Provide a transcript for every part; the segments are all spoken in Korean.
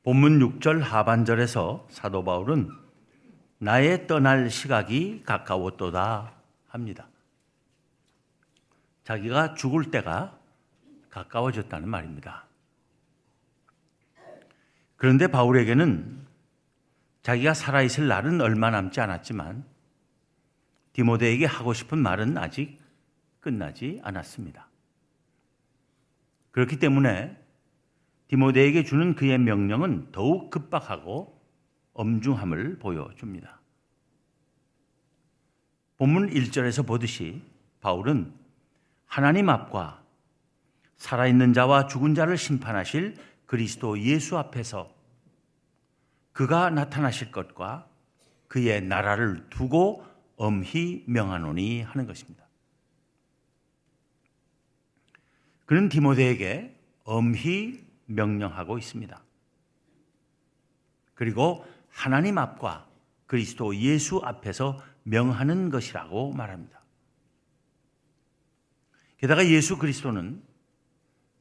본문 6절 하반절에서 사도 바울은 나의 떠날 시각이 가까웠도다 합니다. 자기가 죽을 때가 가까워졌다는 말입니다. 그런데 바울에게는 자기가 살아있을 날은 얼마 남지 않았지만 디모데에게 하고 싶은 말은 아직 끝나지 않았습니다. 그렇기 때문에 디모데에게 주는 그의 명령은 더욱 급박하고 엄중함을 보여줍니다. 본문 1절에서 보듯이 바울은 하나님 앞과 살아있는 자와 죽은 자를 심판하실 그리스도 예수 앞에서 그가 나타나실 것과 그의 나라를 두고 엄히 명하노니 하는 것입니다. 그는 디모데에게 엄히 명령하고 있습니다. 그리고 하나님 앞과 그리스도 예수 앞에서 명하는 것이라고 말합니다. 게다가 예수 그리스도는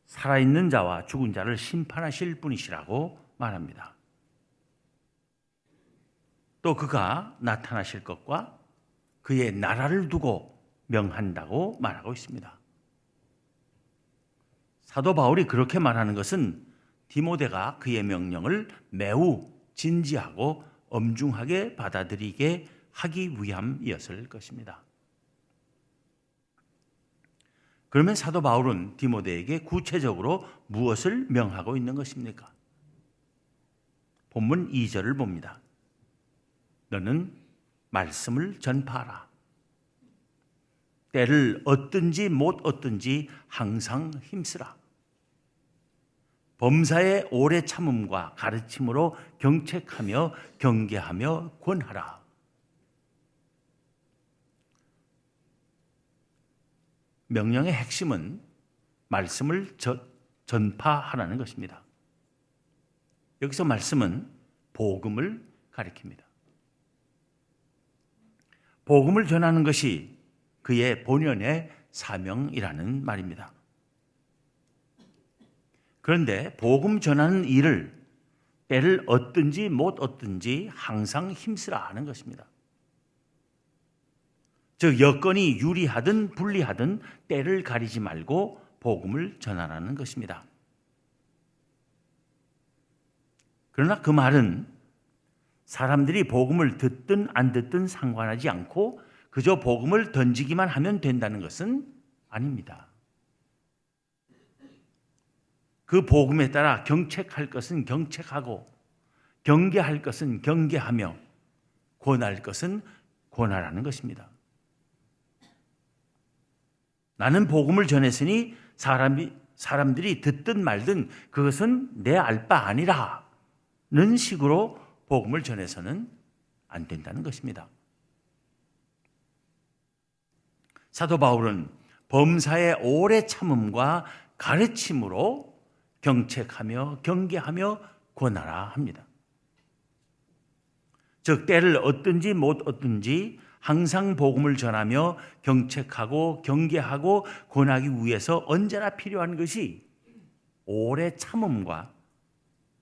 살아있는 자와 죽은 자를 심판하실 분이시라고 말합니다. 또 그가 나타나실 것과 그의 나라를 두고 명한다고 말하고 있습니다. 사도 바울이 그렇게 말하는 것은 디모데가 그의 명령을 매우 진지하고 엄중하게 받아들이게 하기 위함이었을 것입니다. 그러면 사도 바울은 디모데에게 구체적으로 무엇을 명하고 있는 것입니까? 본문 2절을 봅니다. 너는 말씀을 전파하라. 때를 얻든지 못 얻든지 항상 힘쓰라. 범사의 오래 참음과 가르침으로 경책하며 경계하며 권하라. 명령의 핵심은 말씀을 전파하라는 것입니다. 여기서 말씀은 복음을 가리킵니다. 복음을 전하는 것이 그의 본연의 사명이라는 말입니다. 그런데 복음 전하는 일을 때를 얻든지 못 얻든지 항상 힘쓰라 하는 것입니다. 즉 여건이 유리하든 불리하든 때를 가리지 말고 복음을 전하라는 것입니다. 그러나 그 말은 사람들이 복음을 듣든 안 듣든 상관하지 않고 그저 복음을 던지기만 하면 된다는 것은 아닙니다. 그 복음에 따라 경책할 것은 경책하고 경계할 것은 경계하며 권할 것은 권하라는 것입니다. 나는 복음을 전했으니 사람들이 듣든 말든 그것은 내 알 바 아니라는 식으로 복음을 전해서는 안 된다는 것입니다. 사도 바울은 범사의 오래 참음과 가르침으로 경책하며 경계하며 권하라 합니다. 즉 때를 얻든지 못 얻든지 항상 복음을 전하며 경책하고 경계하고 권하기 위해서 언제나 필요한 것이 오래 참음과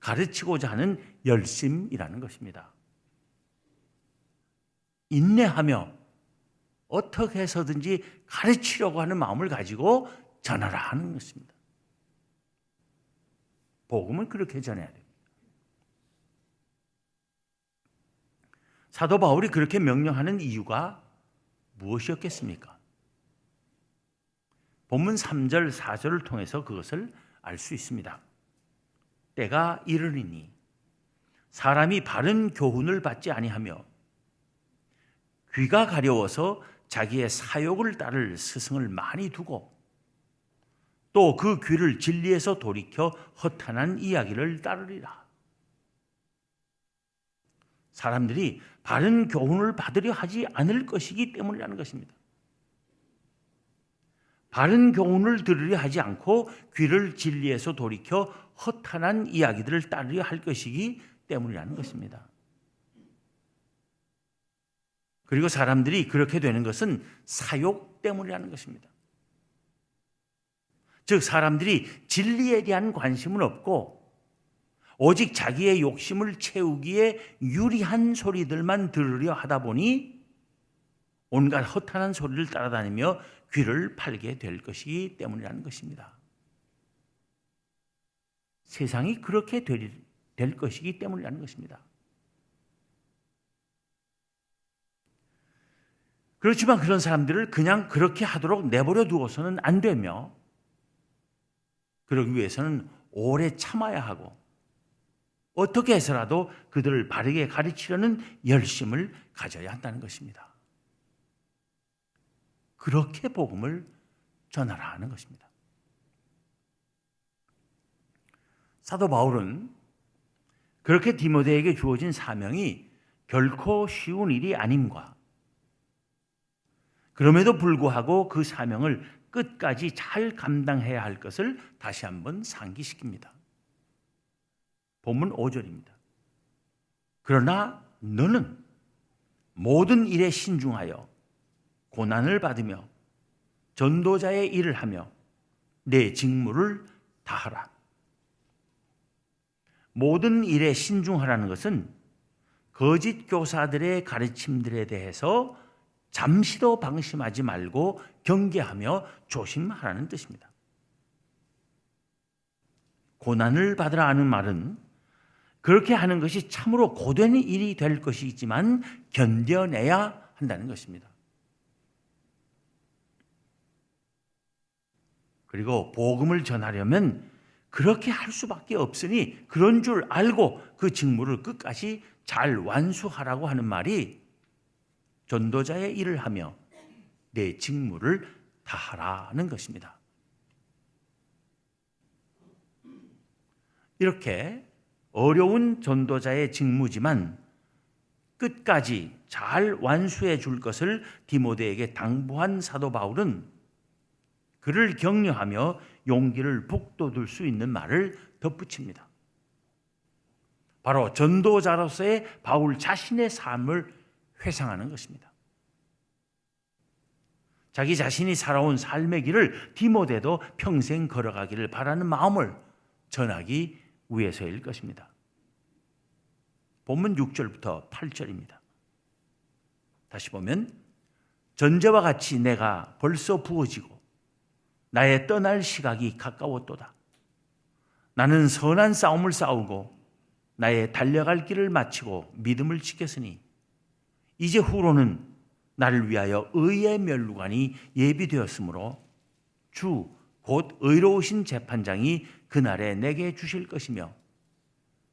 가르치고자 하는 열심이라는 것입니다. 인내하며 어떻게 해서든지 가르치려고 하는 마음을 가지고 전하라 하는 것입니다. 복음은 그렇게 전해야 됩니다. 사도 바울이 그렇게 명령하는 이유가 무엇이었겠습니까? 본문 3절, 4절을 통해서 그것을 알 수 있습니다. 때가 이르리니 사람이 바른 교훈을 받지 아니하며 귀가 가려워서 자기의 사욕을 따를 스승을 많이 두고 또 그 귀를 진리에서 돌이켜 허탄한 이야기를 따르리라. 사람들이 바른 교훈을 받으려 하지 않을 것이기 때문이라는 것입니다. 바른 교훈을 들으려 하지 않고 귀를 진리에서 돌이켜 허탄한 이야기들을 따르려 할 것이기 때문이라는 것입니다. 그리고 사람들이 그렇게 되는 것은 사욕 때문이라는 것입니다. 즉 사람들이 진리에 대한 관심은 없고 오직 자기의 욕심을 채우기에 유리한 소리들만 들으려 하다 보니 온갖 허탄한 소리를 따라다니며 귀를 팔게 될 것이기 때문이라는 것입니다. 세상이 그렇게 될 것이기 때문이라는 것입니다. 그렇지만 그런 사람들을 그냥 그렇게 하도록 내버려 두어서는 안 되며, 그러기 위해서는 오래 참아야 하고 어떻게 해서라도 그들을 바르게 가르치려는 열심을 가져야 한다는 것입니다. 그렇게 복음을 전하라 하는 것입니다. 사도 바울은 그렇게 디모데에게 주어진 사명이 결코 쉬운 일이 아님과, 그럼에도 불구하고 그 사명을 끝까지 잘 감당해야 할 것을 다시 한번 상기시킵니다. 본문 5절입니다. 그러나 너는 모든 일에 신중하여 고난을 받으며 전도자의 일을 하며 내 직무를 다하라. 모든 일에 신중하라는 것은 거짓 교사들의 가르침들에 대해서 잠시도 방심하지 말고 경계하며 조심하라는 뜻입니다. 고난을 받으라 하는 말은 그렇게 하는 것이 참으로 고된 일이 될 것이지만 견뎌내야 한다는 것입니다. 그리고 복음을 전하려면 그렇게 할 수밖에 없으니 그런 줄 알고 그 직무를 끝까지 잘 완수하라고 하는 말이 전도자의 일을 하며 내 직무를 다하라는 것입니다. 이렇게 어려운 전도자의 직무지만 끝까지 잘 완수해 줄 것을 디모데에게 당부한 사도 바울은 그를 격려하며 용기를 북돋을 수 있는 말을 덧붙입니다. 바로 전도자로서의 바울 자신의 삶을 회상하는 것입니다. 자기 자신이 살아온 삶의 길을 디모데도 평생 걸어가기를 바라는 마음을 전하기 위해서일 것입니다. 본문 6절부터 8절입니다. 다시 보면 전제와 같이 내가 벌써 부어지고 나의 떠날 시각이 가까웠도다. 나는 선한 싸움을 싸우고 나의 달려갈 길을 마치고 믿음을 지켰으니 이제 후로는 나를 위하여 의의 면류관이 예비되었으므로 주 곧 의로우신 재판장이 그날에 내게 주실 것이며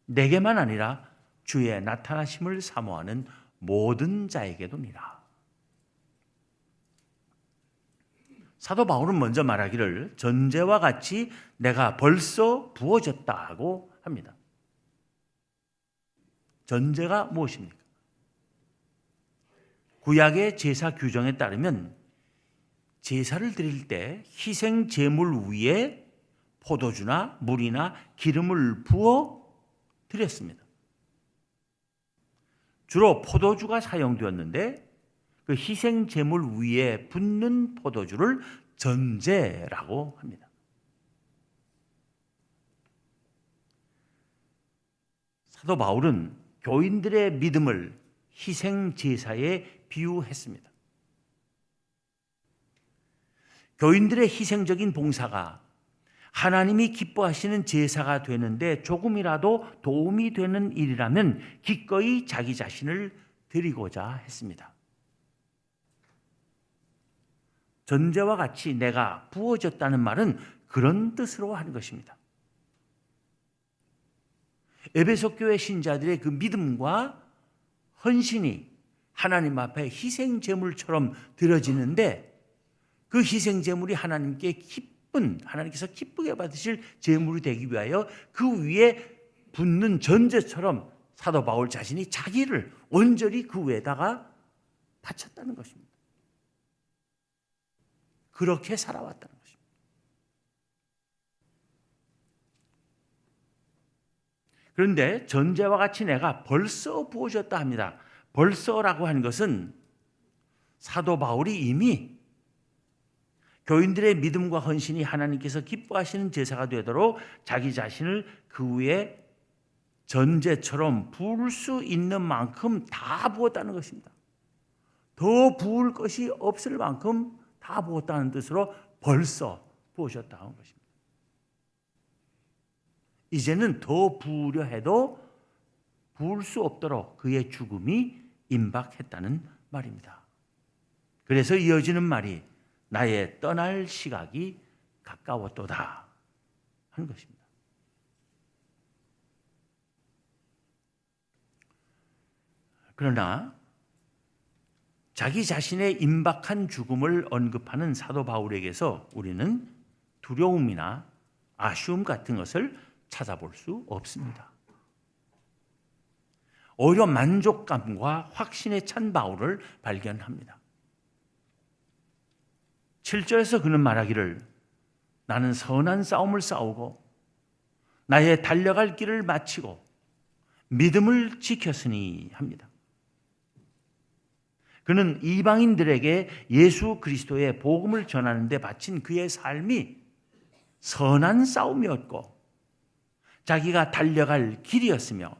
내게만 아니라 주의 나타나심을 사모하는 모든 자에게도니라. 사도 바울은 먼저 말하기를 전제와 같이 내가 벌써 부어졌다고 합니다. 전제가 무엇입니까? 구약의 제사 규정에 따르면 제사를 드릴 때 희생 제물 위에 포도주나 물이나 기름을 부어 드렸습니다. 주로 포도주가 사용되었는데 그 희생 제물 위에 붓는 포도주를 전제라고 합니다. 사도 바울은 교인들의 믿음을 희생 제사에 비유했습니다. 교인들의 희생적인 봉사가 하나님이 기뻐하시는 제사가 되는데 조금이라도 도움이 되는 일이라면 기꺼이 자기 자신을 드리고자 했습니다. 전제와 같이 내가 부어졌다는 말은 그런 뜻으로 하는 것입니다. 에베소 교회 신자들의 그 믿음과 헌신이 하나님 앞에 희생 제물처럼 드려지는데 그 희생 제물이 하나님께서 기쁘게 받으실 제물이 되기 위하여 그 위에 붓는 전제처럼 사도 바울 자신이 자기를 온전히 그 위에다가 바쳤다는 것입니다. 그렇게 살아왔다는 것입니다. 그런데 전제와 같이 내가 벌써 부어졌다 합니다. 벌써라고 하는 것은 사도 바울이 이미 교인들의 믿음과 헌신이 하나님께서 기뻐하시는 제사가 되도록 자기 자신을 그 위에 전제처럼 부을 수 있는 만큼 다 부었다는 것입니다. 더 부을 것이 없을 만큼 다 부었다는 뜻으로 벌써 부으셨다는 것입니다. 이제는 더 부으려 해도 부을 수 없도록 그의 죽음이 임박했다는 말입니다. 그래서 이어지는 말이 나의 떠날 시각이 가까웠도다 하는 것입니다. 그러나 자기 자신의 임박한 죽음을 언급하는 사도 바울에게서 우리는 두려움이나 아쉬움 같은 것을 찾아볼 수 없습니다. 오히려 만족감과 확신에 찬 바울을 발견합니다. 7절에서 그는 말하기를 나는 선한 싸움을 싸우고 나의 달려갈 길을 마치고 믿음을 지켰으니 합니다. 그는 이방인들에게 예수 그리스도의 복음을 전하는 데 바친 그의 삶이 선한 싸움이었고 자기가 달려갈 길이었으며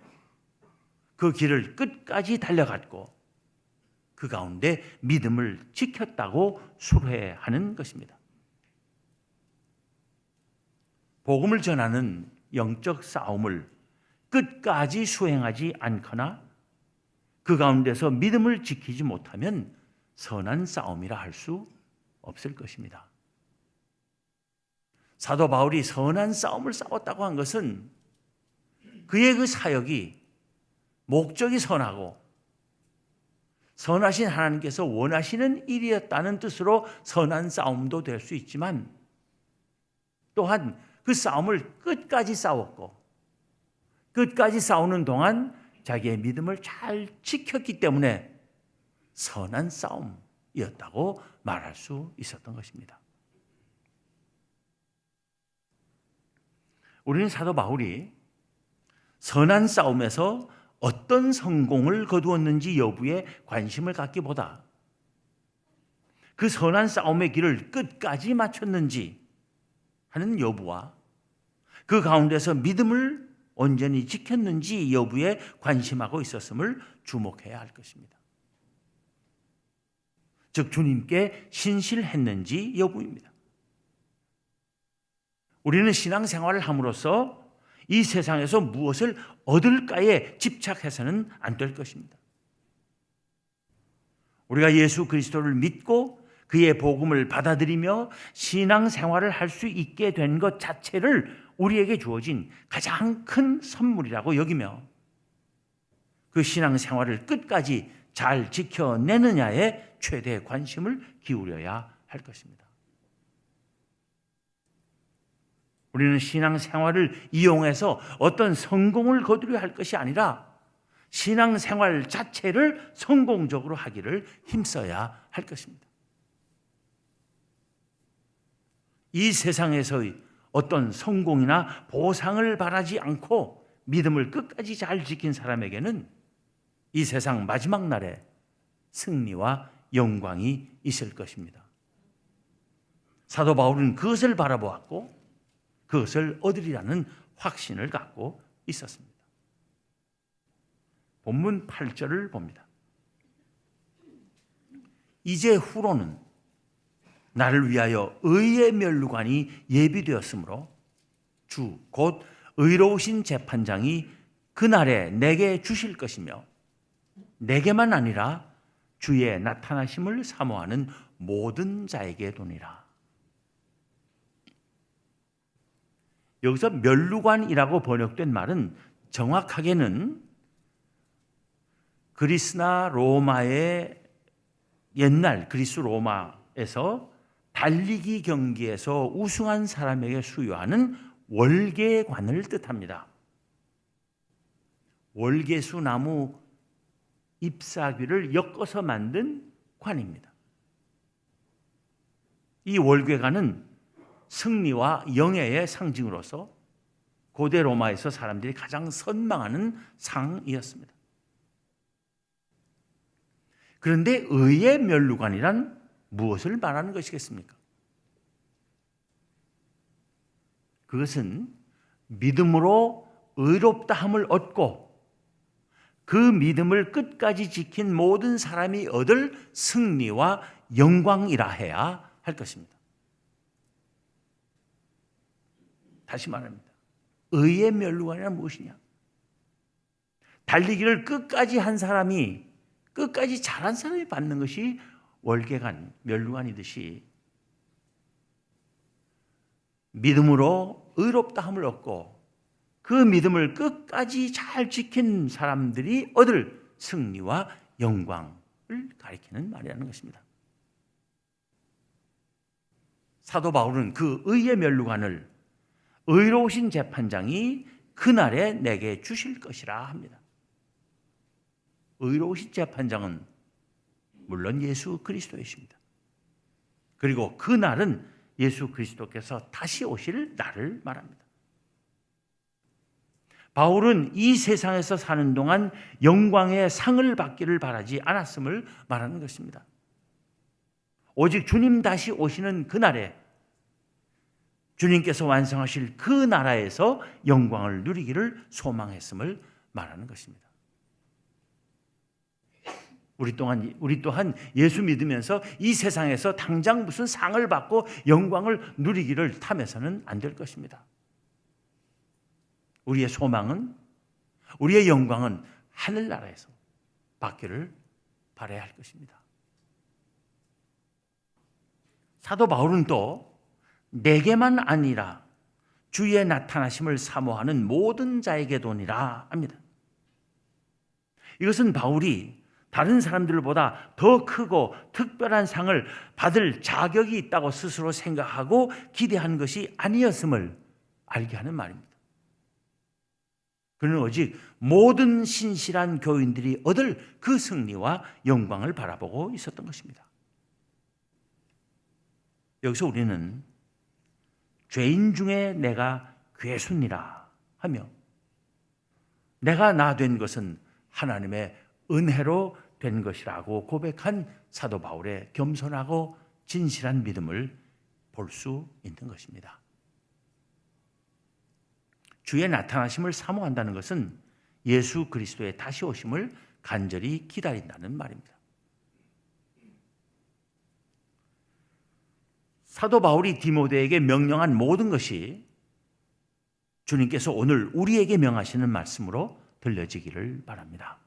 그 길을 끝까지 달려갔고 그 가운데 믿음을 지켰다고 수료하는 것입니다. 복음을 전하는 영적 싸움을 끝까지 수행하지 않거나 그 가운데서 믿음을 지키지 못하면 선한 싸움이라 할 수 없을 것입니다. 사도 바울이 선한 싸움을 싸웠다고 한 것은 그의 그 사역이 목적이 선하고 선하신 하나님께서 원하시는 일이었다는 뜻으로 선한 싸움도 될 수 있지만 또한 그 싸움을 끝까지 싸웠고 끝까지 싸우는 동안 자기의 믿음을 잘 지켰기 때문에 선한 싸움이었다고 말할 수 있었던 것입니다. 우리는 사도 바울이 선한 싸움에서 어떤 성공을 거두었는지 여부에 관심을 갖기보다 그 선한 싸움의 길을 끝까지 마쳤는지 하는 여부와 그 가운데서 믿음을 온전히 지켰는지 여부에 관심하고 있었음을 주목해야 할 것입니다. 즉 주님께 신실했는지 여부입니다. 우리는 신앙생활을 함으로써 이 세상에서 무엇을 얻을까에 집착해서는 안 될 것입니다. 우리가 예수 그리스도를 믿고 그의 복음을 받아들이며 신앙생활을 할 수 있게 된 것 자체를 우리에게 주어진 가장 큰 선물이라고 여기며 그 신앙생활을 끝까지 잘 지켜내느냐에 최대의 관심을 기울여야 할 것입니다. 우리는 신앙생활을 이용해서 어떤 성공을 거두려 할 것이 아니라 신앙생활 자체를 성공적으로 하기를 힘써야 할 것입니다. 이 세상에서의 어떤 성공이나 보상을 바라지 않고 믿음을 끝까지 잘 지킨 사람에게는 이 세상 마지막 날에 승리와 영광이 있을 것입니다. 사도 바울은 그것을 바라보았고 그것을 얻으리라는 확신을 갖고 있었습니다. 본문 8절을 봅니다. 이제 후로는 나를 위하여 의의 면류관이 예비되었으므로 주 곧 의로우신 재판장이 그날에 내게 주실 것이며 내게만 아니라 주의 나타나심을 사모하는 모든 자에게 도니라. 여기서 면류관이라고 번역된 말은 정확하게는 그리스나 로마의 옛날 그리스 로마에서 달리기 경기에서 우승한 사람에게 수여하는 월계관을 뜻합니다. 월계수 나무 잎사귀를 엮어서 만든 관입니다. 이 월계관은 승리와 영예의 상징으로서 고대 로마에서 사람들이 가장 선망하는 상이었습니다. 그런데 의의 면류관이란 무엇을 말하는 것이겠습니까? 그것은 믿음으로 의롭다함을 얻고 그 믿음을 끝까지 지킨 모든 사람이 얻을 승리와 영광이라 해야 할 것입니다. 다시 말합니다. 의의 멸류관이란 무엇이냐? 달리기를 끝까지 한 사람이, 끝까지 잘한 사람이 받는 것이 월계관, 멸류관이듯이 믿음으로 의롭다함을 얻고 그 믿음을 끝까지 잘 지킨 사람들이 얻을 승리와 영광을 가리키는 말이라는 것입니다. 사도 바울은 그 의의 멸류관을 의로우신 재판장이 그날에 내게 주실 것이라 합니다. 의로우신 재판장은 물론 예수 그리스도이십니다. 그리고 그날은 예수 그리스도께서 다시 오실 날을 말합니다. 바울은 이 세상에서 사는 동안 영광의 상을 받기를 바라지 않았음을 말하는 것입니다. 오직 주님 다시 오시는 그날에 주님께서 완성하실 그 나라에서 영광을 누리기를 소망했음을 말하는 것입니다. 우리 또한 예수 믿으면서 이 세상에서 당장 무슨 상을 받고 영광을 누리기를 탐해서는 안 될 것입니다. 우리의 소망은, 우리의 영광은 하늘나라에서 받기를 바라야 할 것입니다. 사도 바울은 또 내게만 아니라 주의 나타나심을 사모하는 모든 자에게도니라 합니다. 이것은 바울이 다른 사람들보다 더 크고 특별한 상을 받을 자격이 있다고 스스로 생각하고 기대한 것이 아니었음을 알게 하는 말입니다. 그는 오직 모든 신실한 교인들이 얻을 그 승리와 영광을 바라보고 있었던 것입니다. 여기서 우리는 죄인 중에 내가 괴순이라 하며 내가 나 된 것은 하나님의 은혜로 된 것이라고 고백한 사도 바울의 겸손하고 진실한 믿음을 볼 수 있는 것입니다. 주의 나타나심을 사모한다는 것은 예수 그리스도의 다시 오심을 간절히 기다린다는 말입니다. 사도 바울이 디모데에게 명령한 모든 것이 주님께서 오늘 우리에게 명하시는 말씀으로 들려지기를 바랍니다.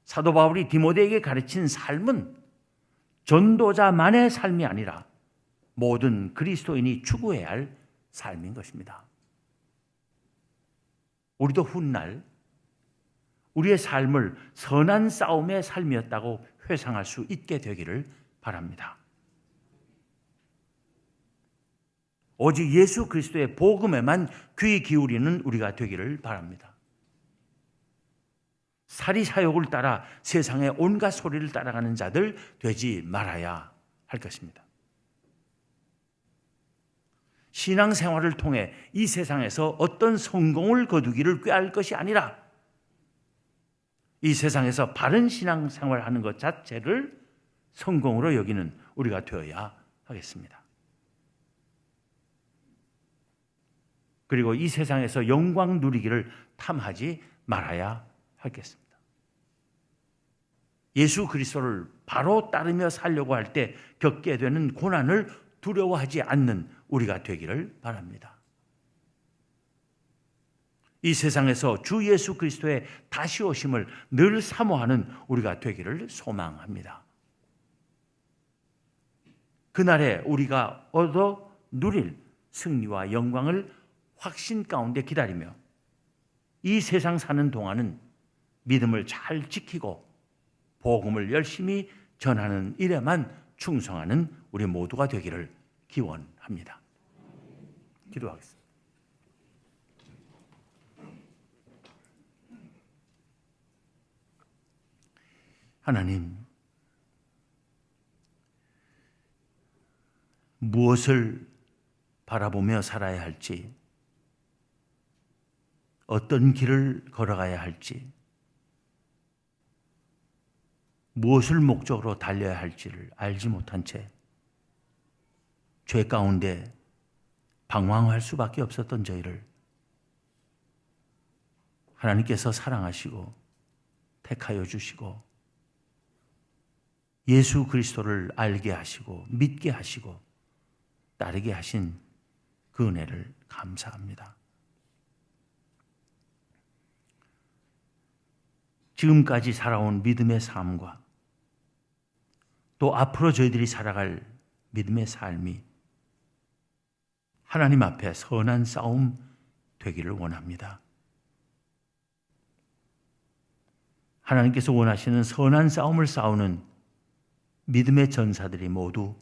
사도 바울이 디모데에게 가르친 삶은 전도자만의 삶이 아니라 모든 그리스도인이 추구해야 할 삶인 것입니다. 우리도 훗날 우리의 삶을 선한 싸움의 삶이었다고 회상할 수 있게 되기를 바랍니다. 오직 예수 그리스도의 복음에만 귀 기울이는 우리가 되기를 바랍니다. 사리사욕을 따라 세상의 온갖 소리를 따라가는 자들 되지 말아야 할 것입니다. 신앙생활을 통해 이 세상에서 어떤 성공을 거두기를 꾀할 것이 아니라 이 세상에서 바른 신앙생활을 하는 것 자체를 성공으로 여기는 우리가 되어야 하겠습니다. 그리고 이 세상에서 영광 누리기를 탐하지 말아야 하겠습니다. 예수 그리스도를 바로 따르며 살려고 할 때 겪게 되는 고난을 두려워하지 않는 우리가 되기를 바랍니다. 이 세상에서 주 예수 그리스도의 다시 오심을 늘 사모하는 우리가 되기를 소망합니다. 그날에 우리가 얻어 누릴 승리와 영광을 확신 가운데 기다리며 이 세상 사는 동안은 믿음을 잘 지키고 복음을 열심히 전하는 일에만 충성하는 우리 모두가 되기를 기원합니다. 기도하겠습니다. 하나님, 무엇을 바라보며 살아야 할지, 어떤 길을 걸어가야 할지, 무엇을 목적으로 달려야 할지를 알지 못한 채 죄 가운데 방황할 수밖에 없었던 저희를 하나님께서 사랑하시고 택하여 주시고 예수 그리스도를 알게 하시고 믿게 하시고 따르게 하신 그 은혜를 감사합니다. 지금까지 살아온 믿음의 삶과 또 앞으로 저희들이 살아갈 믿음의 삶이 하나님 앞에 선한 싸움 되기를 원합니다. 하나님께서 원하시는 선한 싸움을 싸우는 믿음의 전사들이 모두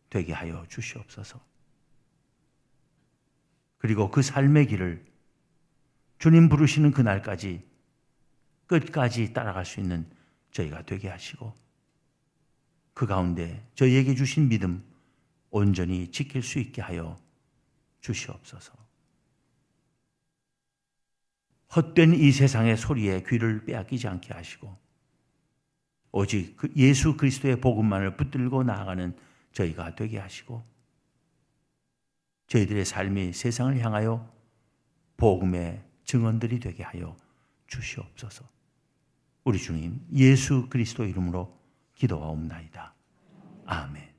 되게 하여 주시옵소서. 그리고 그 삶의 길을 주님 부르시는 그날까지 끝까지 따라갈 수 있는 저희가 되게 하시고 그 가운데 저희에게 주신 믿음 온전히 지킬 수 있게 하여 주시옵소서. 헛된 이 세상의 소리에 귀를 빼앗기지 않게 하시고 오직 그 예수 그리스도의 복음만을 붙들고 나아가는 저희가 되게 하시고 저희들의 삶이 세상을 향하여 복음의 증언들이 되게 하여 주시옵소서. 우리 주님 예수 그리스도 이름으로 기도하옵나이다. 아멘.